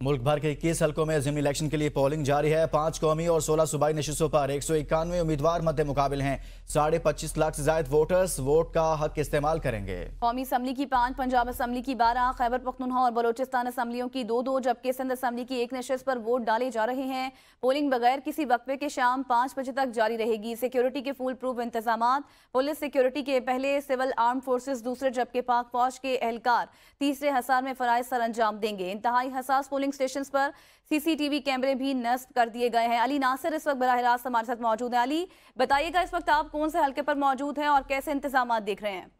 मुल्क भर के 21 हलकों में ज़िमनी इलेक्शन के लिए पोलिंग जारी है। 5 कौमी और 16 सूबाई नशिस्तों पर 191 उम्मीदवार मद्दे मुकाबिल हैं। 25.5 लाख से ज्यादा वोटर्स वोट का हक इस्तेमाल करेंगे। कौमी असम्बली की 5, पंजाब असम्बली की 12, खैबर पख्तूनख्वा और बलोचिस्तान असम्बलियों की 2-2 जबकि सिंध असम्बली की 1 नशिस्त पर वोट डाले जा रहे हैं। पोलिंग बगैर किसी वक्फे के शाम 5 बजे तक जारी रहेगी। सिक्योरिटी के फुल प्रूफ इंतजाम, पुलिस सिक्योरिटी के पहले, सिविल आर्म फोर्सेज दूसरे जबकि पाक फौज के एहलकार तीसरे हसार में फराइज सर अंजाम देंगे। इंतहाई हसास पोलिंग स्टेशन पर सीसीटीवी कैमरे भी नस्ब कर दिए गए हैं। अली नासिर इस वक्त बराह रास्त हमारे साथ मौजूद है। अली, बताइएगा इस वक्त आप कौन से हल्के पर मौजूद हैं और कैसे इंतजाम देख रहे हैं?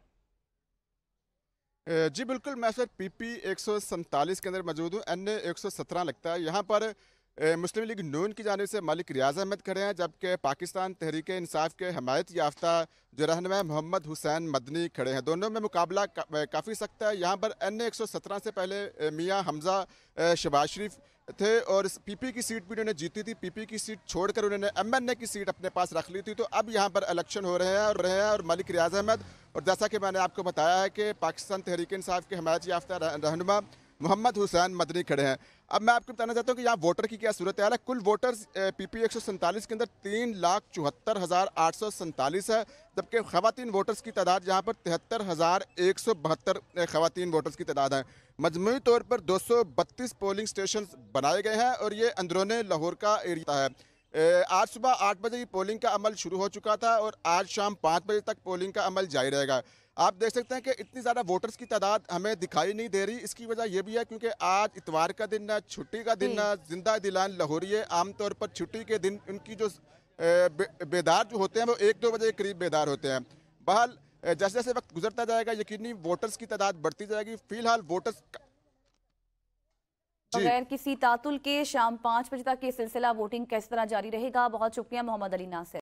जी बिल्कुल, मैं सर पीपी 147 के अंदर मौजूद हूँ। NA 117 लगता है। यहाँ पर मुस्लिम लीग नून की जानिब से मलिक रियाज अहमद खड़े हैं, जबकि पाकिस्तान तहरीक इंसाफ के हमायत याफ्ता जो रहनुमा मोहम्मद हुसैन मदनी खड़े हैं। दोनों में मुकाबला काफ़ी सख्त है। यहाँ पर NA 117 से पहले मियाँ हमजा शहबाज शरीफ थे और इस पीपी की सीट भी उन्होंने जीती थी। पीपी की सीट छोड़कर उन्होंने MNA की सीट अपने पास रख ली थी। तो अब यहाँ पर इलेक्शन हो रहे हैं और मलिक रियाज अहमद और जैसा कि मैंने आपको बताया है कि पाकिस्तान तहरीक इंसाफ के हमायत याफ्ता रहनुमा मोहम्मद हुसैन मदनी खड़े हैं। अब मैं आपको बताना चाहता हूँ कि यहाँ वोटर की क्या सूरत हाल है। कुल वोटर्स पीपी 147 के अंदर 3,74,847 है, जबकि खवातीन वोटर्स की तादाद यहाँ पर 73,172 खवातीन वोटर्स की तादाद है। मजमूई तौर पर 232 पोलिंग स्टेशन बनाए गए हैं और ये अंदरूनी लाहौर का एरिया है। आज सुबह 8 बजे ही पोलिंग का अमल शुरू हो चुका था और आज शाम 5 बजे तक पोलिंग का अमल जारी रहेगा। आप देख सकते हैं कि इतनी ज़्यादा वोटर्स की तादाद हमें दिखाई नहीं दे रही। इसकी वजह यह भी है क्योंकि आज इतवार का दिन है, छुट्टी का दिन है। जिंदा दिलान लाहौरिये आमतौर पर छुट्टी के दिन उनकी जो बेदार जो होते हैं वो 1-2 बजे के करीब बेदार होते हैं। बहरहाल जैसे जैसे वक्त गुजरता जाएगा यकीनी वोटर्स की तादाद बढ़ती जाएगी। फिलहाल वोटर्स बगैर किसी तातुल के शाम 5 बजे तक ये सिलसिला वोटिंग किस तरह जारी रहेगा? बहुत शुक्रिया मोहम्मद अली नासिर।